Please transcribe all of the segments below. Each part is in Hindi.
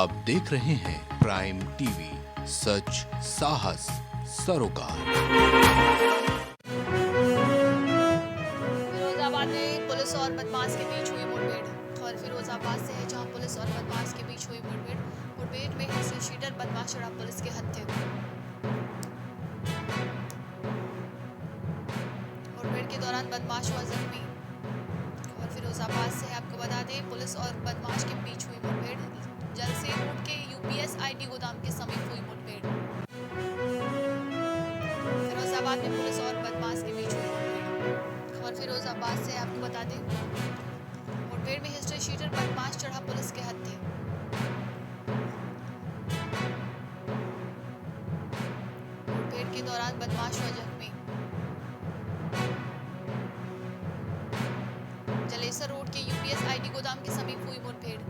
आप देख रहे हैं प्राइम टीवी, सच साहस सरोकार। फिरोजाबाद में पुलिस और बदमाश के बीच हुई मुठभेड़। खबर फिरोजाबाद से है, जहां पुलिस और बदमाश के बीच हुई मुठभेड़ में हिस्से शीटर बदमाश चढ़ा पुलिस के हत्थे। मुठभेड़ के दौरान बदमाश हुआ जख्मी। खबर फिरोजाबाद से है, आपको बता दें पुलिस और बदमाश के बीच हुई मुठभेड़। जलसे रोड के यूपीएस आईटी गोदाम के समीप हुई मुठभेड़। फिरोजाबाद में पुलिस और बदमाश के बीच हुई मुठभेड़। खबर फिरोजाबाद से आपको बता दें मुठभेड़ में हिस्ट्री शीटर बदमाश चढ़ा पुलिस के हत्थे। मुठभेड़ के दौरान बदमाश हुआ जख्मी। जलेसर रोड के यूपीएस आईटी गोदाम के समीप हुई मुठभेड़।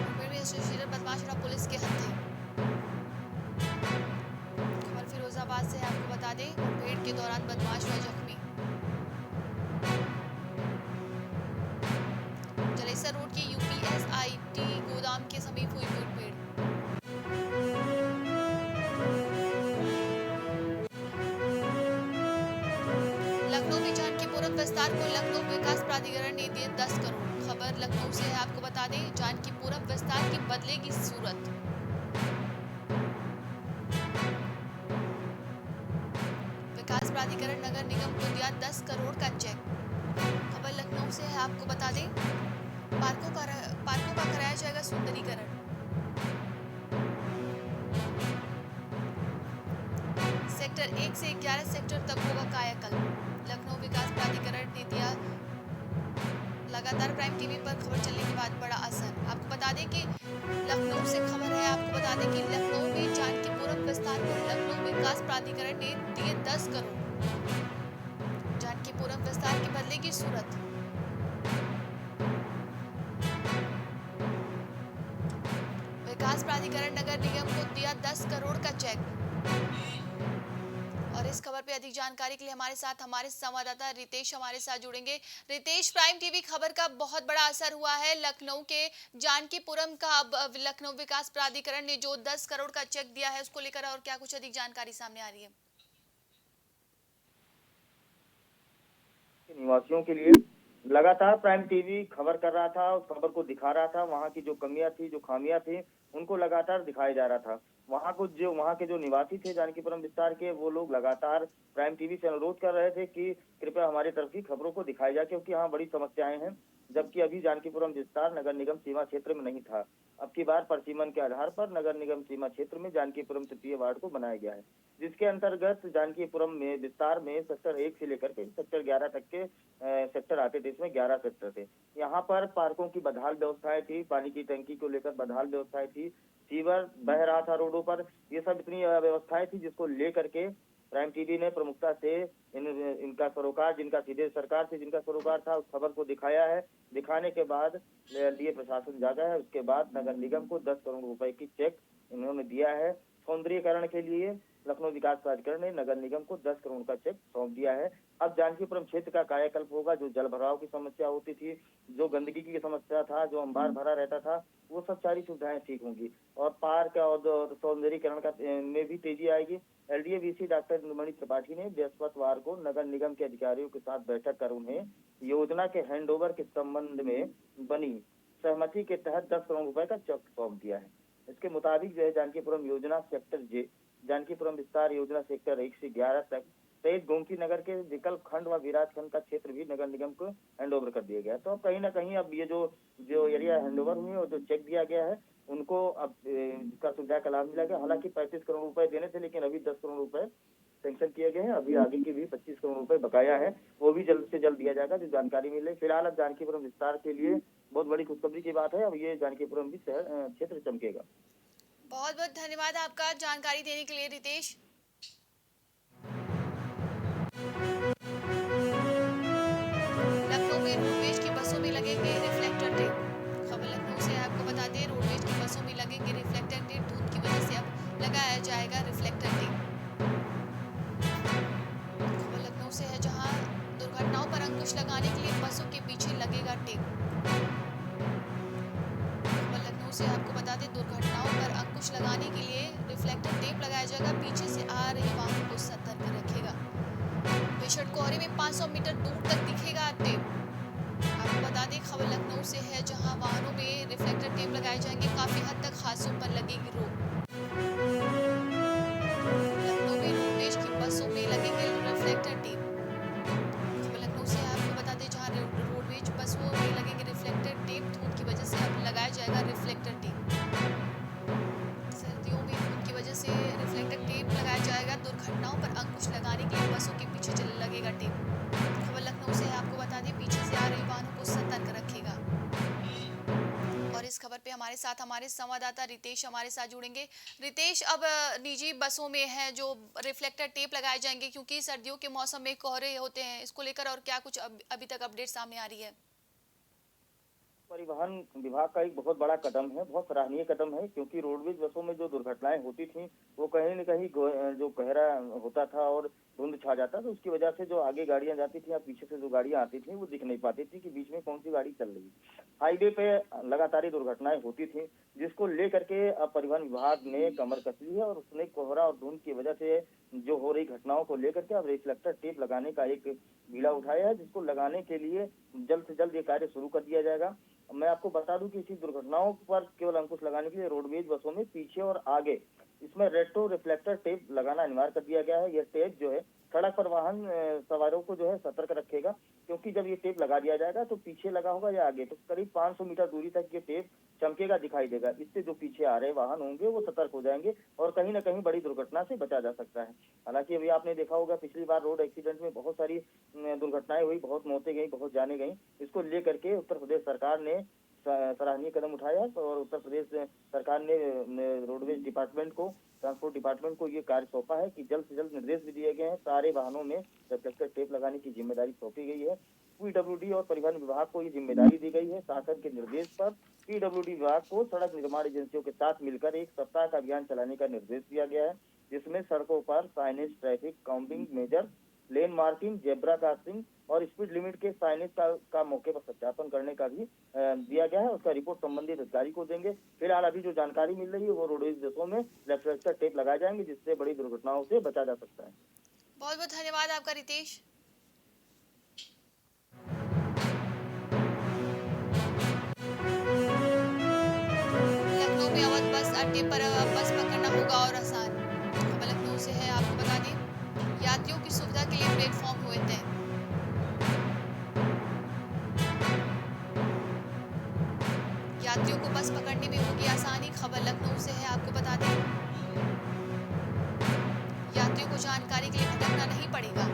मुठभेड़ में हिस्ट्री शीटर बदमाश चढ़ा पुलिस के हत्थे। खबर फिरोजाबाद से आपको बता दें मुठभेड़ के दौरान बदमाश हुआ जख्मी। जलेसर रोड के यूपीएस आईटी गोदाम के समीप हुई मुठभेड़। लखनऊ में जानकीपुरम विस्तार को लखनऊ विकास प्राधिकरण ने दिए 10 करोड़। खबर लखनऊ से है, आपको बता दें जानकीपुरम विस्तार की बदलेगी सूरत। विकास प्राधिकरण नगर निगम को दिया 10 करोड़ का चेक। खबर लखनऊ से है, आपको बता दें पार्कों का कराया जाएगा सुंदरीकरण। सेक्टर 1 से 11 सेक्टर तक होगा कायाकल्प। लखनऊ विकास प्राधिकरण ने दिया लगातार प्राइम टीवी पर खबर चलने के बाद बड़ा असर। आपको बता दें कि लखनऊ से खबर है, आपको बता दें कि लखनऊ में जानकीपुरम विस्तार को लखनऊ विकास प्राधिकरण ने दिए 10 करोड़। जानकीपुरम विस्तार की बदलेगी सूरत। विकास प्राधिकरण नगर निगम को दिया 10 करोड़ का चेक। और इस खबर पे अधिक जानकारी के लिए हमारे संवाददाता रितेश हमारे साथ जुड़ेंगे। रितेश, प्राइम टीवी खबर का बहुत बड़ा असर हुआ है लखनऊ के जानकीपुरम का। अब लखनऊ विकास प्राधिकरण ने जो 10 करोड़ का चेक दिया है उसको लेकर और क्या कुछ अधिक जानकारी सामने आ रही है? निवासियों के लिए लगातार प्राइम टीवी खबर कर रहा था, उस खबर को दिखा रहा था। वहां की जो कमियां थी, जो खामियां थी, उनको लगातार दिखाया जा रहा था। वहां के जो निवासी थे जानकीपुरम विस्तार के, वो लोग लगातार प्राइम टीवी से अनुरोध कर रहे थे कि कृपया हमारी तरफ की खबरों को दिखाया जाए, क्योंकि यहाँ बड़ी समस्याएं हैं। जबकि अभी जानकीपुरम विस्तार नगर निगम सीमा क्षेत्र में नहीं था। अब की बार परसीमन के आधार पर नगर निगम सीमा क्षेत्र में जानकीपुरम तृतीय वार्ड को बनाया गया है, जिसके अंतर्गत जानकीपुरम में विस्तार में सेक्टर 1 से लेकर के सेक्टर 11 तक के सेक्टर आते थे। इसमें 11 सेक्टर थे। यहाँ पर पार्कों की बदहाल व्यवस्थाएं थी, पानी की टंकी को लेकर बदहाल व्यवस्थाएं थी, सीवर बह रहा था रोडों पर। ये सब इतनी व्यवस्थाएं थी जिसको लेकर के प्राइम टीवी ने प्रमुखता से इनका सरोकार, जिनका सीधे सरकार से जिनका सरोकार था, उस खबर को दिखाया है। दिखाने के बाद लिए प्रशासन जागा है। उसके बाद नगर निगम को 10 करोड़ रुपए की चेक इन्होंने दिया है सौंदर्यीकरण के लिए। लखनऊ विकास प्राधिकरण ने नगर निगम को 10 करोड़ का चेक सौंप दिया है। अब जानकीपुरम क्षेत्र का कायाकल्प होगा। जो जल भराव की समस्या होती थी, जो गंदगी की समस्या था, जो अंबार भरा रहता था, वो सब सारी सुविधाएं ठीक होंगी और पार्क और सौंदर्यीकरण का में भी तेजी आएगी। एलडीए वीसी डॉक्टर नीलमणि त्रिपाठी ने बृहस्पतिवार को नगर निगम के अधिकारियों के साथ बैठक कर उन्हें योजना के हैंडओवर के संबंध में बनी सहमति के तहत 10 करोड़ रुपए का चेक सौंप दिया है। इसके मुताबिक जो है जानकीपुरम योजना सेक्टर जे, जानकीपुरम विस्तार योजना सेक्टर 1 से 11 तक सहित गोमती नगर के विकल्प खंड व विराज खंड का क्षेत्र भी नगर निगम को हैंडओवर कर दिया गया। तो अब कहीं ना कहीं अब ये जो एरिया हैंडओवर हुई और जो चेक दिया गया है, उनको अब इसका सुविधा का लाभ मिला गया। हालांकि 35 करोड़ रुपए देने थे, लेकिन अभी 10 करोड़ रुपए सैंक्शन किए गए हैं। अभी आगे की भी 25 करोड़ रुपए बकाया है, वो भी जल्द से जल्द दिया जाएगा, जो जानकारी मिले। फिलहाल अब जानकीपुरम विस्तार के लिए बहुत बड़ी खुशखबरी की बात है। अब ये जानकीपुरम भी शहर क्षेत्र चमकेगा। बहुत बहुत धन्यवाद आपका जानकारी देने के लिए रितेश। लखनऊ में रोडवेज की बसों में लगेंगे रिफ्लेक्टर टेप। खबर लखनऊ से आपको बता दें रोडवेज की बसों में लगेंगे रिफ्लेक्टर टेप। धुंध की वजह से अब लगाया जाएगा रिफ्लेक्टर टेप। अंकुश लगाने के लिए बसों के पीछे लगेगा टेप। खबर लखनऊ से आपको बता दें, दुर्घटनाओं पर अंकुश लगाने के लिए रिफ्लेक्टर टेप लगाया जाएगा, पीछे से आ रहे वाहनों को सतर्क रखेगा। भीषण कोहरे में 500 मीटर दूर तक दिखेगा टेप। आपको बता दें, खबर लखनऊ से है, जहां वाहनों में रिफ्लेक्टर टेप लगाए जाएंगे, काफी हद तक हादसों पर लगेगी रोक। लखनऊ में रोडवेज की बसों में लगेंगे रिफ्लेक्टर टेप। खबर लखनऊ से आपको बता दें, जहां रोडवेज बसों में लगेंगे रिफ्लेक्टर टेप, धूप की वजह से अब लगाया जाएगा रिफ्लेक्टर टेप। सर्दियों में धूप की वजह से रिफ्लेक्टर टेप लगाया जाएगा, दुर्घटनाओं पर अंकुश लगाने के लिए बसों के पीछे लगेगा टेप। खबर लखनऊ से आपको बता दें, पीछे से आ रही वाहनों को सतर्क रखेगा। और इस खबर पे हमारे साथ हमारे संवाददाता रितेश हमारे साथ जुड़ेंगे। रितेश, अब निजी बसों में है जो रिफ्लेक्टर टेप लगाए जाएंगे, क्योंकि सर्दियों के मौसम में कोहरे होते हैं, इसको लेकर और क्या कुछ अभी तक अपडेट सामने आ रही है? परिवहन विभाग का एक बहुत बड़ा कदम है, बहुत सराहनीय कदम है, क्योंकि रोडवेज बसों में जो दुर्घटनाएं होती थी वो कहीं न कहीं जो गहरा होता था और धुंध छा जाता था, उसकी वजह से जो आगे गाड़ियां जाती थी या पीछे से जो गाड़ियां आती थी वो दिख नहीं पाती थी कि बीच में कौन सी गाड़ी चल रही है। हाईवे पे लगातार ये दुर्घटनाएं होती थी, जिसको लेकर के अब परिवहन विभाग ने कमर कस ली है और उसने कोहरा और धुंध की वजह से जो हो रही घटनाओं को लेकर के अब रिफ्लेक्टर टेप लगाने का एक बीड़ा उठाया है, जिसको लगाने के लिए जल्द से जल्द ये कार्य शुरू कर दिया जाएगा। मैं आपको बता दूं कि इसी दुर्घटनाओं पर केवल अंकुश लगाने के लिए रोडवेज बसों में पीछे और आगे इसमें रेट्रो रिफ्लेक्टर टेप लगाना अनिवार्य कर दिया गया है। यह टेप जो है सड़क पर वाहन सवारों को जो है सतर्क रखेगा, क्योंकि जब ये टेप लगा दिया जाएगा तो पीछे लगा होगा या आगे, तो करीब 500 मीटर दूरी तक ये टेप चमकेगा, दिखाई देगा। इससे जो पीछे आ रहे वाहन होंगे वो सतर्क हो जाएंगे और कहीं न कहीं बड़ी दुर्घटना से बचा जा सकता है। हालांकि अभी आपने देखा होगा, पिछली बार रोड एक्सीडेंट में बहुत सारी दुर्घटनाएं हुई, बहुत मौतें गई, बहुत जाने गई। इसको लेकर के उत्तर प्रदेश सरकार ने सराहनीय कदम उठाया और उत्तर प्रदेश सरकार ने रोडवेज डिपार्टमेंट को, ट्रांसपोर्ट डिपार्टमेंट को ये कार्य सौंपा है कि जल्द से जल्द निर्देश भी दिए गए हैं। सारे वाहनों में रिफ्लेक्टर टेप लगाने की जिम्मेदारी सौंपी गई है। पीडब्ल्यूडी और परिवहन विभाग को ये जिम्मेदारी दी गई है। शासन के निर्देश पर पीडब्ल्यूडी विभाग को सड़क निर्माण एजेंसियों के साथ मिलकर एक सप्ताह का अभियान चलाने का निर्देश दिया गया है, जिसमें सड़कों पर साइनेज, ट्रैफिक काउंटिंग मेजर, लेन मार्किंग, जेब्रा क्रॉसिंग और स्पीड लिमिट के साइनेज का मौके पर सत्यापन करने का भी दिया गया है। उसका रिपोर्ट संबंधित अधिकारी को देंगे। फिलहाल अभी जो जानकारी मिल रही है वो रोडवेज बसों में रिफ्लेक्टर टेप लगाए जाएंगे, जिससे बड़ी दुर्घटनाओं से बचा जा सकता है। बहुत बहुत धन्यवाद आपका रितेश। लखनऊ में अवध बस अड्डे पर बस पकड़ना होगा और आसान। खबर लखनऊ से है, आपको बता दें, यात्रियों की सुविधा के लिए प्लेटफॉर्म हुए तय। यात्रियों को बस पकड़ने में होगी आसानी। खबर लखनऊ से है, आपको बता दें, यात्रियों को जानकारी के लिए भटकना नहीं पड़ेगा।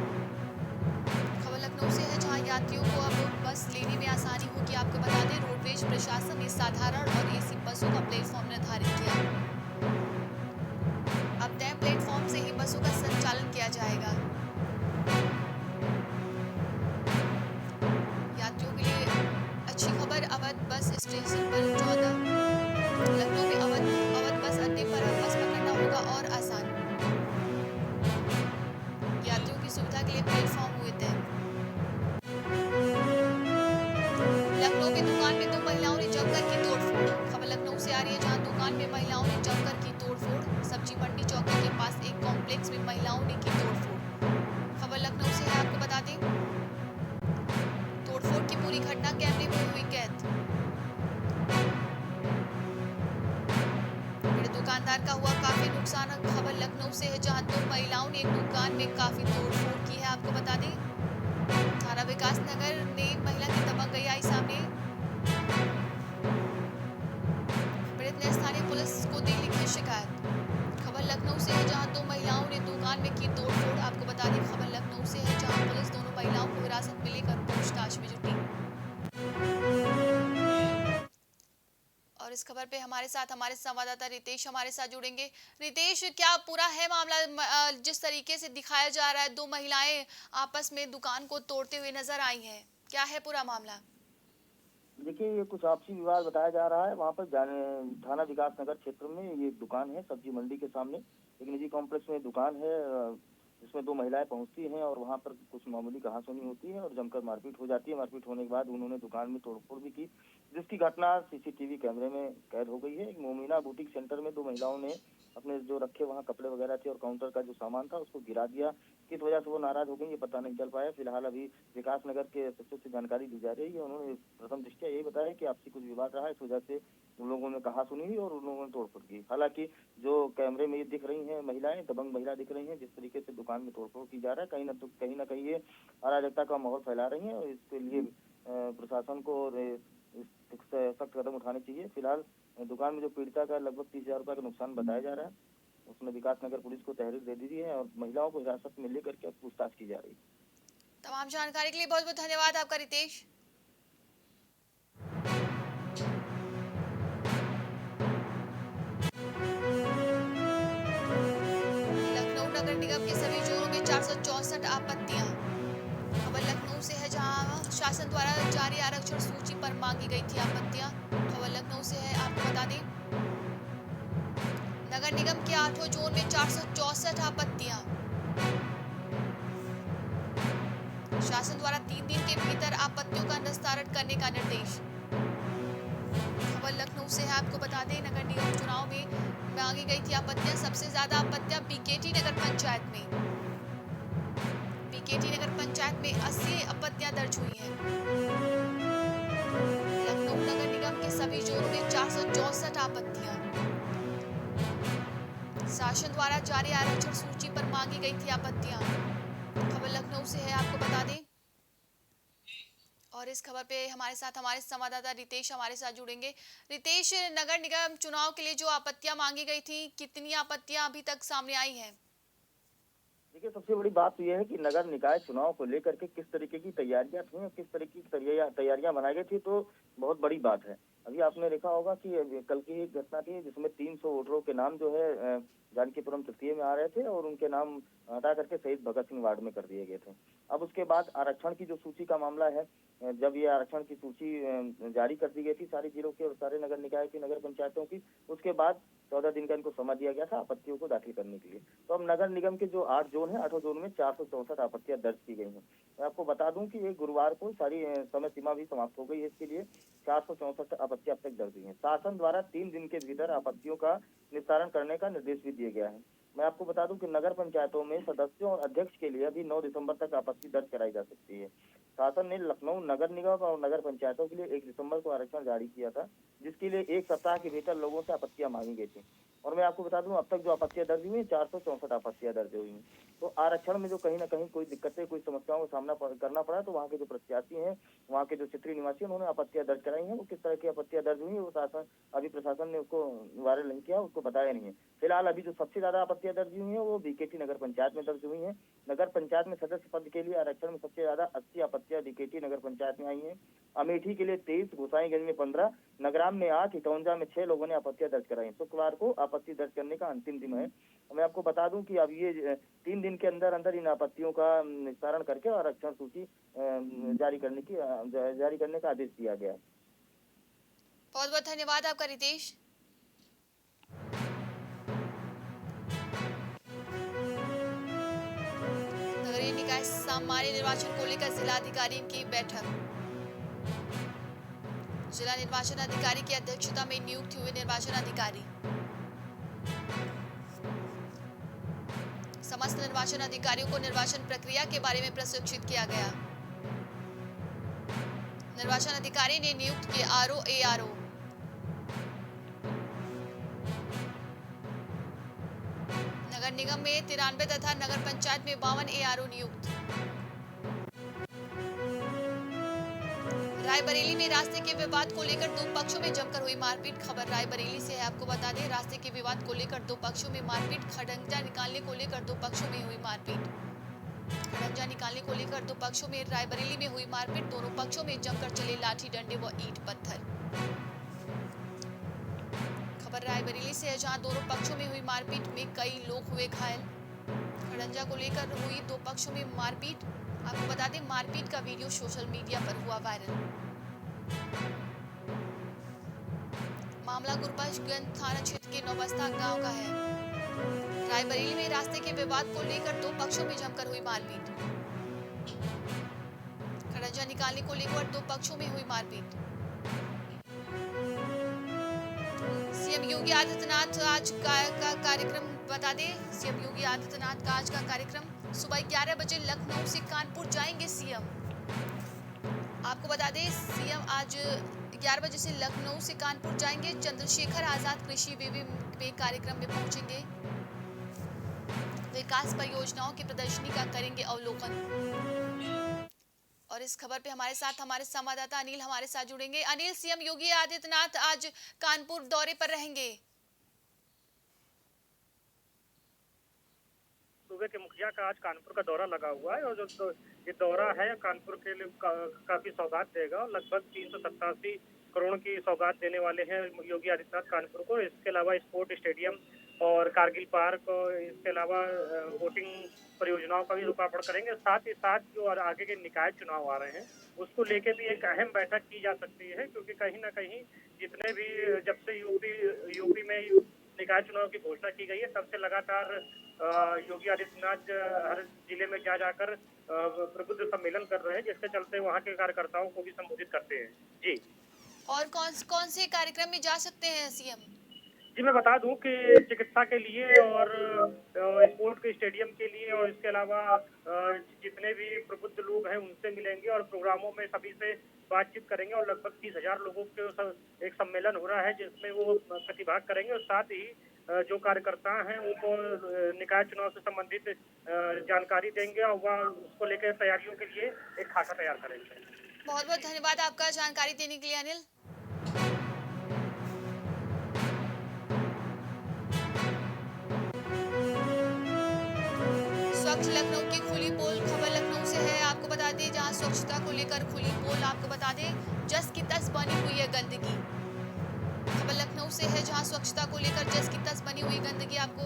खबर लखनऊ से है, जहां यात्रियों को अब बस लेने में आसानी होगी। आपको बता दें, रोडवेज प्रशासन ने साधारण और एसी बसों का प्लेटफॉर्म निर्धारित किया। अब तय प्लेटफॉर्म से ही बसों का संचालन किया जाएगा। यात्रियों के लिए अच्छी खबर, अवध बस स्टेशन पर 14 लखनऊ में अवध बस अड्डे पर बस पकड़ना होगा और आसान। यात्रियों की सुविधा के लिए प्लेटफॉर्म हुए तय। लखनऊ में दुकान में 2 महिलाओं ने जमकर की तोड़फोड़। खबर लखनऊ से आ रही है, जहां दुकान में महिलाओं ने जमकर की तोड़फोड़। सब्जी मंडी चौकी के पास एक कॉम्प्लेक्स में महिलाओं ने की तोड़फोड़। खबर लखनऊ से है, आपको बता दें, तोड़फोड़ की पूरी घटना कैमरे में हुई कैद। बड़े दुकानदार का हुआ काफी नुकसान। खबर लखनऊ से है, जहां 2 महिलाओं ने एक दुकान में काफी तोड़फोड़ की है। आपको बता दें, थाना विकास नगर ने महिला की दबंगई आई सामने। पीड़ित ने स्थानीय पुलिस को दी लिखित शिकायत। खबर लखनऊ से है, जहां 2 महिलाओं ने दुकान में की तोड़फोड़। आपको बता दें, खबर लखनऊ से है, जहां पुलिस दोनों महिलाओं को हिरासत में लेकर पूछताछ में जुटी। और इस खबर पे हमारे साथ हमारे संवाददाता रितेश हमारे साथ जुड़ेंगे। रितेश, क्या पूरा है मामला? जिस तरीके से दिखाया जा रहा है, 2 महिलाएं आपस में दुकान को तोड़ते हुए नजर आई हैं, क्या है पूरा मामला? देखिए, ये कुछ आपसी विवाद बताया जा रहा है। वहाँ पर थाना विकास नगर क्षेत्र में ये दुकान है, सब्जी मंडी के सामने एक निजी कॉम्प्लेक्स में दुकान है। जिसमें 2 महिलाएं पहुंचती हैं और वहां पर कुछ मामूली कहासुनी होती है और जमकर मारपीट हो जाती है। मारपीट होने के बाद उन्होंने दुकान में तोड़फोड़ भी की, जिसकी घटना सीसीटीवी कैमरे में कैद हो गई है। एक मोमिना बुटीक सेंटर में 2 महिलाओं ने अपने जो रखे वहां कपड़े वगैरह थे और काउंटर का जो सामान था उसको गिरा दिया। किस वजह से वो नाराज हो गई ये पता नहीं चल पाया। फिलहाल अभी विकास नगर के एसएचओ से जानकारी दी जा रही है। उन्होंने प्रथम दृष्टया यही बताया कि आपसी कुछ विवाद रहा, इस वजह से उन लोगों ने कहासुनी हुई और उन लोगों ने तोड़फोड़ की। हालांकि जो कैमरे में ये दिख रही हैं महिलाएं, दबंग महिला दिख रही हैं, जिस तरीके से दुकान में तोड़फोड़ की जा रहा है, कहीं ना कहीं ये अराजकता का माहौल फैला रही हैं और इसके लिए प्रशासन को और सख्त कदम उठाने चाहिए। फिलहाल दुकान में जो पीड़िता का लगभग 30,000 रुपये का नुकसान बताया जा रहा है, उसने विकास नगर पुलिस को तहरीर दे दी है और महिलाओं को हिरासत में लेकर के पूछताछ की जा रही है। तमाम जानकारी के लिए बहुत बहुत धन्यवाद आपका रितेश। लखनऊ नगर निगम के सभी जोनों में 464 आपत्तियां। खबर लखनऊ से है, जहां शासन द्वारा जारी आरक्षण सूची पर मांगी गई थी आपत्तियां। खबर लखनऊ से है, आपको बता दें नगर निगम के 8 जोन में 464 आपत्तियां। शासन द्वारा 3 दिन के भीतर आपत्तियों का निस्तारण करने का निर्देश। खबर लखनऊ से है, आपको बता दें नगर निगम चुनाव में मांगी गई थी आपत्तियां। सबसे ज्यादा आपत्तियां बीकेटी नगर पंचायत में। बीकेटी नगर पंचायत में 80 आपत्तियां दर्ज हुई हैं। लखनऊ नगर निगम के सभी जोनों में 464 आपत्तियां। शासन द्वारा जारी आरक्षण सूची पर मांगी गई थी आपत्तियां। खबर लखनऊ से है, आपको बता दें। और इस खबर पे हमारे साथ हमारे संवाददाता रितेश हमारे साथ जुड़ेंगे। रितेश, नगर निगम चुनाव के लिए जो आपत्तियां मांगी गई थी, कितनी आपत्तियां अभी तक सामने आई हैं? देखिए, सबसे बड़ी बात तो यह है कि नगर निकाय चुनाव को लेकर के किस तरीके की तैयारियां थी और किस तरीके की तैयारियां बनाई गई थी, तो बहुत बड़ी बात है। अभी आपने देखा होगा कि कल की एक घटना थी जिसमें 300 वोटरों के नाम जो है जानकीपुरम तृतीय में आ रहे थे और उनके नाम हटा करके शहीद भगत सिंह वार्ड में कर दिए गए थे। अब उसके बाद आरक्षण की जो सूची का मामला है, जब ये आरक्षण की सूची जारी कर दी गई थी सारी जिलों की और सारे नगर निकाय की, नगर पंचायतों की, उसके बाद 14 दिन का इनको समय दिया गया था आपत्तियों को दाखिल करने के लिए। तो अब नगर निगम के जो 8 जोन है, 8 जोन में 464 आपत्तियां दर्ज की गई हैं। मैं आपको बता दूं कि एक गुरुवार को सारी समय सीमा भी समाप्त हो गई है इसके लिए। 464 आपत्तियां अब तक दर्ज हुई हैं। शासन द्वारा 3 दिन के भीतर आपत्तियों का निस्तारण करने का निर्देश भी दिया गया है। मैं आपको बता दूं कि नगर पंचायतों में सदस्यों और अध्यक्ष के लिए अभी 9 दिसंबर तक आपत्ति दर्ज कराई जा सकती है। शासन ने लखनऊ नगर निगम और नगर पंचायतों के लिए 1 दिसंबर को आरक्षण जारी किया था, जिसके लिए 1 सप्ताह के भीतर लोगों से आपत्तियां मांगी गई थी। और मैं आपको बता दूं अब तक जो आपत्तियां दर्ज हुई हैं 464 आपत्तियां दर्ज हुई हैं। तो आरक्षण में जो कहीं ना कहीं कोई दिक्कतें, कोई समस्याओं का सामना करना पड़ा, तो वहाँ के जो प्रत्याशी हैं, वहाँ के जो क्षेत्रीय निवासी, उन्होंने आपत्तियां दर्ज कराई हैं। वो किस तरह की आपत्तियां दर्ज हुई है वो अभी प्रशासन ने उसको वायरल नहीं किया, उसको बताया नहीं है। फिलहाल अभी जो सबसे ज्यादा आपत्तियां दर्ज हुई है वो बीकेटी नगर पंचायत में दर्ज हुई है। नगर पंचायत में सदस्य पद के लिए आरक्षण में सबसे ज्यादा 80 आपत्तियां बीकेटी नगर पंचायत में आई है। अमेठी के लिए 23, गोसाईगंज में 15, नगराम में 8, इटौंजा में 6 लोगों ने आपत्तियां दर्ज कराई। शुक्रवार को आपत्ति दर्ज करने का अंतिम दिन है। मैं आपको बता दूं कि अब ये 3 दिन के अंदर अंदर इन आपत्तियों का निस्तारण करके आरक्षण सूची जारी करने का आदेश दिया गया है। बहुत बहुत धन्यवाद आपका रितेश। नगरीय निकाय सामान्य निर्वाचन को लेकर जिलाधिकारी की बैठक। जिला निर्वाचन अधिकारी की अध्यक्षता में नियुक्त हुए निर्वाचन अधिकारी, समस्त निर्वाचन अधिकारियों को निर्वाचन प्रक्रिया के बारे में प्रशिक्षित किया गया। निर्वाचन अधिकारी ने नियुक्त किए आरओ एआरओ। नगर निगम में 93 तथा नगर पंचायत में 52 एआरओ नियुक्त। रायबरेली में रास्ते के विवाद को लेकर 2 पक्षों में जमकर हुई मारपीट। खबर रायबरेली से है, आपको बता दें रास्ते के विवाद को लेकर 2 पक्षों में मारपीट। खड़ंजा निकालने को लेकर 2 पक्षों में हुई मारपीट। खड़ंजा निकालने को लेकर 2 पक्षों में रायबरेली में हुई मारपीट। दोनों पक्षों में जमकर चले लाठी डंडे व ईंट पत्थर। खबर रायबरेली से है, जहां दोनों पक्षों में हुई मारपीट में कई लोग हुए घायल। खड़ंजा को लेकर हुई 2 पक्षों में मारपीट। आपको बता दें मारपीट का वीडियो सोशल मीडिया पर हुआ वायरल। मामला गुरबख्शगंज थाना क्षेत्र के नौबस्ता गांव का है। रायबरेली में रास्ते के विवाद को लेकर दो पक्षों में जमकर हुई मारपीट। खड़ंजा निकालने को लेकर दो पक्षों में हुई मारपीट। सीएम योगी आदित्यनाथ आज का कार्यक्रम बता दें, सीएम योगी आदित्यनाथ का आज का कार्यक्रम सुबह 11 बजे लखनऊ से कानपुर जाएंगे सीएम। आपको बता दें सीएम आज 11 बजे से लखनऊ से कानपुर जाएंगे। चंद्रशेखर आजाद कृषि विवि में कार्यक्रम में पहुंचेंगे। विकास परियोजनाओं की प्रदर्शनी का करेंगे अवलोकन। और इस खबर पे हमारे साथ हमारे संवाददाता अनिल हमारे साथ जुड़ेंगे। अनिल, सीएम योगी आदित्यनाथ आज कानपुर दौरे पर रहेंगे। सूबे के मुखिया का आज कानपुर का दौरा लगा हुआ है और जो ये दौरा है कानपुर के लिए काफी सौगात देगा और लगभग 387 करोड़ की सौगात देने वाले हैं योगी आदित्यनाथ कानपुर को। इसके अलावा स्पोर्ट स्टेडियम और कारगिल पार्क और इसके अलावा वोटिंग परियोजनाओं का भी लोकार्पण करेंगे। साथ ही साथ जो आगे के निकाय चुनाव आ रहे हैं उसको लेके भी एक अहम बैठक की जा सकती है, क्योंकि कहीं ना कहीं जितने भी जब से यूपी में निकाय चुनाव की घोषणा की गई है तब से लगातार योगी आदित्यनाथ हर जिले में जाकर प्रबुद्ध सम्मेलन कर रहे हैं, जिसके चलते वहाँ के कार्यकर्ताओं को भी संबोधित करते हैं। जी, और कौन से कार्यक्रम में जा सकते हैं सीएम? जी, मैं बता दूं कि चिकित्सा के लिए और स्पोर्ट के स्टेडियम के लिए और इसके अलावा जितने भी प्रबुद्ध लोग हैं उनसे मिलेंगे और प्रोग्रामों में सभी से बातचीत करेंगे और लगभग 30,000 लोगों के एक सम्मेलन हो रहा है जिसमें वो प्रतिभाग करेंगे और साथ ही जो कार्यकर्ता हैं उनको निकाय चुनाव से संबंधित जानकारी देंगे और वह उसको लेकर तैयारियों के लिए एक खाका तैयार करेंगे। बहुत बहुत धन्यवाद आपका जानकारी देने के लिए अनिल। स्वच्छ लखनऊ की खुली पोल, खबर लखनऊ से है। आपको बता दें जहां स्वच्छता को लेकर खुली पोल, आपको बता दें जस की तस बनी हुई है गंदगी। खबर लखनऊ से है जहां स्वच्छता को लेकर जस की तस बनी हुई गंदगी। आपको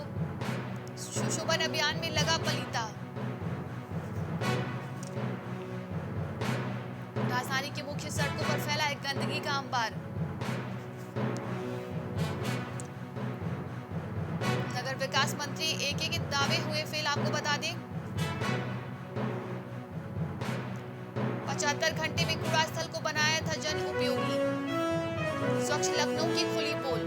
सुशोभन अभियान में लगा पलीता। राजधानी की मुख्य सड़कों पर फैला है गंदगी का अंबार। नगर विकास मंत्री एके के दावे हुए फेल, आपको बता दें 75 घंटे में कूड़ा स्थल को बनाया था जन उपयोगी। स्वच्छ लखनऊ की खुली पोल,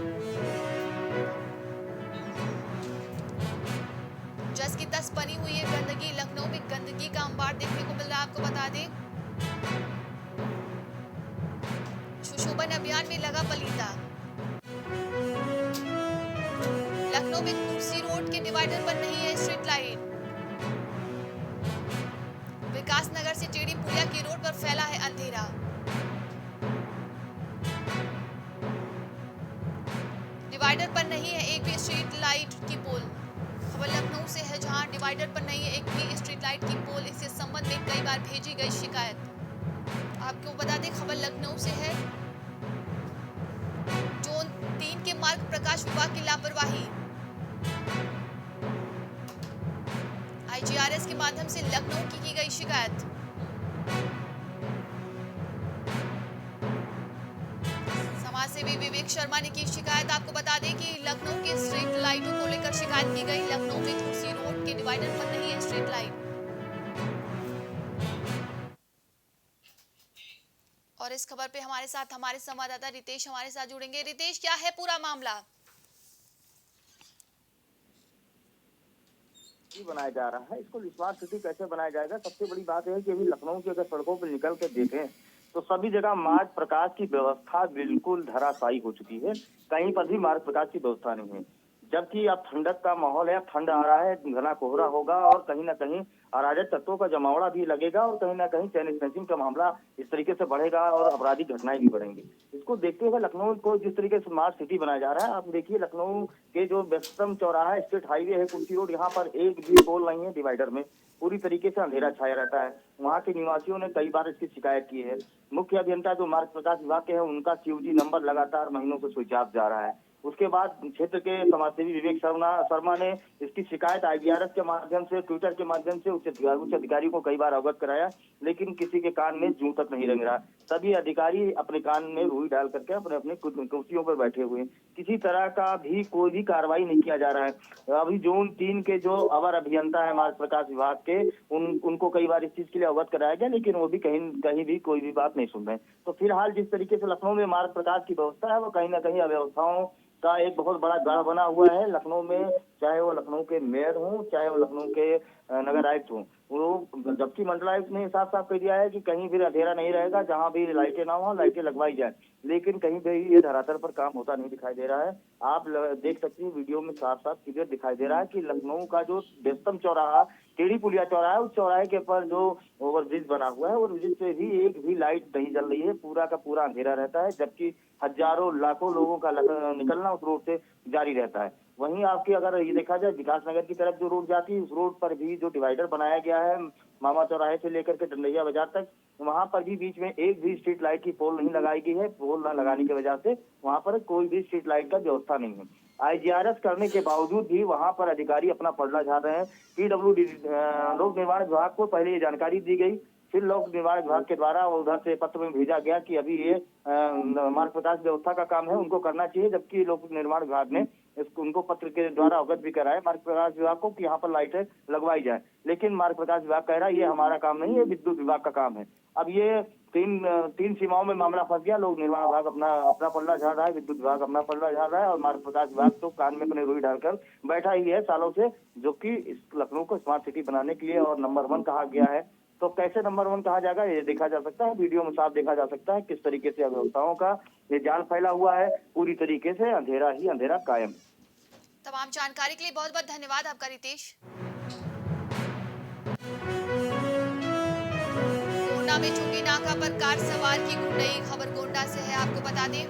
जस की तस बनी हुई है गंदगी। लखनऊ में गंदगी का अंबार देखने को मिल रहा है। आपको बता दें सुशोभन अभियान में लगा पलीता। लखनऊ में कुर्सी रोड के डिवाइडर पर नहीं है स्ट्रीट लाइट। विकास नगर से टेढ़ी पुलिया की रोड पर फैला है अंधेरा। डिवाइडर पर नहीं है एक भी स्ट्रीट लाइट की पोल। खबर लखनऊ से है जहां डिवाइडर पर नहीं है एक भी स्ट्रीट लाइट की पोल। इसके संबंध में कई बार भेजी गई शिकायत। आपको बता दें खबर लखनऊ से है। जोन 3 के मार्ग प्रकाश विभाग की लापरवाही। आईजीआरएस के माध्यम से लखनऊ की गई शिकायत। समाजसेवी विवेक शर्मा ने की शिकायत। आपको बता दें कि लखनऊ के स्ट्रीट लाइटों को लेकर शिकायत की गई। लखनऊ में तुलसी रोड के डिवाइडर पर नहीं है स्ट्रीट लाइट। और इस खबर पे हमारे साथ हमारे संवाददाता रितेश हमारे साथ जुड़ेंगे। रितेश, क्या है पूरा मामला? बनाया जा रहा है, इसको स्मार्ट सिटी कैसे बनाया जाएगा? सबसे बड़ी बात यह है कि अभी लखनऊ की अगर सड़कों पर निकल कर देखें तो सभी जगह मार्ग प्रकाश की व्यवस्था बिल्कुल धराशायी हो चुकी है। कहीं पर भी मार्ग प्रकाश की व्यवस्था नहीं है, जबकि अब ठंडक का माहौल है, ठंड आ रहा है, घना कोहरा होगा और कहीं ना कहीं अराजक तत्वों का जमावड़ा भी लगेगा और कहीं ना कहीं चैन स्नैचिंग का मामला इस तरीके से बढ़ेगा और आपराधिक घटनाएं भी बढ़ेंगी। इसको देखते हुए लखनऊ को जिस तरीके से स्मार्ट सिटी बनाया जा रहा है, आप देखिए लखनऊ के जो व्यस्तम चौराहा स्टेट हाईवे है कुर्सी रोड, यहाँ पर एक भी पोल नहीं है डिवाइडर में। पूरी तरीके से अंधेरा छाया रहता है। वहाँ के निवासियों ने कई बार इसकी शिकायत की है। मुख्य अभियंता जो मार्ग प्रकाश विभाग के हैं उनका CUG नंबर लगातार महीनों से स्विच ऑफ जा रहा है। उसके बाद क्षेत्र के समाजसेवी विवेक शर्मा ने इसकी शिकायत IGRS के माध्यम से, ट्विटर के माध्यम से उच्च अधिकारी को कई बार अवगत कराया, लेकिन किसी के कान में जूं तक नहीं लग रहा। सभी अधिकारी अपने कान में रुई डाल करके अपने अपने कुर्सियों पर बैठे हुए, किसी तरह का भी कोई भी कार्रवाई नहीं किया जा रहा है। अभी जोन 3 के जो अवर अभियंता है मार्ग प्रकाश विभाग के, उनको कई बार इस चीज के लिए अवगत कराया गया, लेकिन वो भी कहीं भी कोई भी बात नहीं सुन रहे। तो फिलहाल जिस तरीके से लखनऊ में मार्ग प्रकाश की व्यवस्था है, वो कहीं ना कहीं अव्यवस्थाओं का एक बहुत बड़ा गढ़ बना हुआ है लखनऊ में, चाहे वो लखनऊ के मेयर हों, चाहे वो लखनऊ के नगर आयुक्त हों। वो जबकि मंडलायुक्त ने साफ साफ कह दिया है कि कहीं भी अंधेरा नहीं रहेगा, जहां भी लाइटें ना हो लाइटें लगवाई जाए, लेकिन कहीं भी ये धरातल पर काम होता नहीं दिखाई दे रहा है। आप देख सकते हैं वीडियो में साफ साफ क्लियर दिखाई दे रहा है कि लखनऊ का जो व्यस्तम चौराहा, टेढ़ी पुलिया चौराहा है, उस चौराहे के ऊपर जो ओवरब्रिज बना हुआ है, ओवरब्रिज पे भी एक भी लाइट नहीं जल रही है, पूरा का पूरा अंधेरा रहता है, जबकि हजारों लाखों लोगों का निकलना उस रोड से जारी रहता है। वहीं आपकी अगर ये देखा जाए विकास नगर की तरफ जो रोड जाती है, उस रोड पर भी जो डिवाइडर बनाया गया है मामा चौराहे से लेकर के डंडैया बाजार तक, वहां पर भी बीच में एक भी स्ट्रीट लाइट की पोल नहीं लगाई गई है। पोल न लगाने की वजह से वहां पर कोई भी स्ट्रीट लाइट का व्यवस्था नहीं है। IGRS करने के बावजूद भी वहां पर अधिकारी अपना पलड़ा झाड़ रहे हैं। PWD लोक निर्माण विभाग को पहले ये जानकारी दी गई, फिर लोक निर्माण विभाग के द्वारा उधर से पत्र में भेजा गया कि अभी ये मार्ग प्रकाश व्यवस्था का काम है, उनको करना चाहिए, जबकि लोक निर्माण विभाग ने उनको पत्र के द्वारा अवगत भी कराया मार्ग प्रकाश विभाग को कि यहाँ पर लाइटें लगवाई जाए, लेकिन मार्ग प्रकाश विभाग कह रहा है ये हमारा काम नहीं है, विद्युत विभाग का काम है। अब ये तीन सीमाओं में मामला फंस गया। लोक निर्माण विभाग अपना पल्ला झाड़ रहा है, विद्युत विभाग अपना पल्ला झाड़ रहा है, और मार्ग प्रकाश विभाग तो कान में अपने रुई डालकर बैठा ही है सालों से, जो कि इस लखनऊ को स्मार्ट सिटी बनाने के लिए और नंबर 1 कहा गया है। तो कैसे नंबर 1 कहा जाएगा ये देखा जा सकता है, वीडियो में साफ देखा जा सकता है किस तरीके से अव्यवस्थाओं का ये जाल फैला हुआ है। पूरी तरीके से अंधेरा ही अंधेरा कायम। तमाम जानकारी के लिए बहुत बहुत धन्यवाद आपका रितेश। गोंडा में चुंगी नाका पर कार सवार की गुंडई, खबर गोंडा से है, आपको बता दें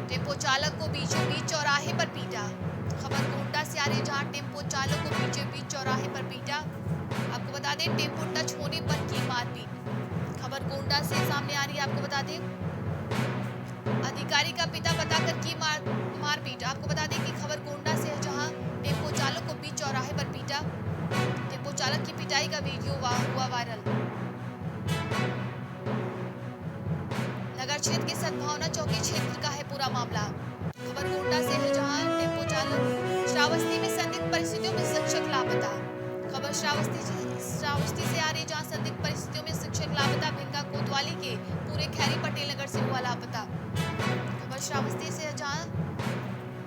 टेम्पो चालक को बीचों बीच चौराहे पर पीटा। खबर गोंडा से आ रही, जहां टेम्पो चालक को बीचों बीच चौराहे पर पीटा। आपको बता दें टेम्पो टच होने पर की मारपीट। खबर गोंडा से सामने आ रही है, आपको बता दें अधिकारी का पिता बताकर की मारपीट। आपको बता दें कि खबर गोंडा से है, जहां टेम्पो चालक को बीच चौराहे पर पीटा। टेम्पो चालक की पिटाई का वीडियो हुआ वायरल। नगर क्षेत्र के सद्भावना चौकी क्षेत्र का है पूरा मामला। खबर गोंडा से है, जहां टेम्पो चालक श्रावस्ती में संदिग्ध परिस्थितियों में शिक्षक लापता। खबर श्रावस्ती से आ रही, जहां संदिग्ध परिस्थितियों में शिक्षक लापता। भिनका कोतवाली के पूरे खैरी पटेल नगर से हुआ लापता। खबर श्रावस्ती से, जहां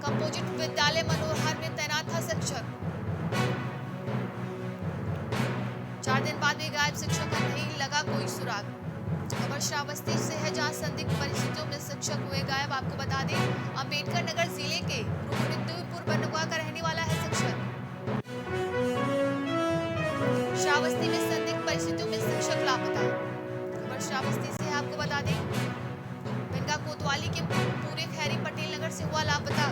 कंपोजिट विद्यालय मनोहर में तैनात था शिक्षक। 4 दिन बाद भी गायब शिक्षक का नहीं लगा कोई सुराग। खबर श्रावस्ती से है, जहां संदिग्ध परिस्थितियों में शिक्षक हुए गायब। आपको बता दें अंबेडकर नगर जिले के रुकनुद्दीपुर बनवा का रहने वाला है शिक्षक। श्रावस्ती में संदिग्ध परिस्थितियों में शिक्षक लापता। खबर श्रावस्ती से है, आपको बता दें भिनका कोतवाली के पूरे खैरी पटेल नगर से हुआ लापता।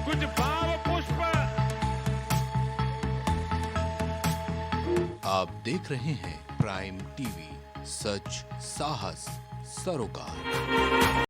कुछ भाव पुष्प। आप देख रहे हैं प्राइम टीवी, सच साहस सरोकार।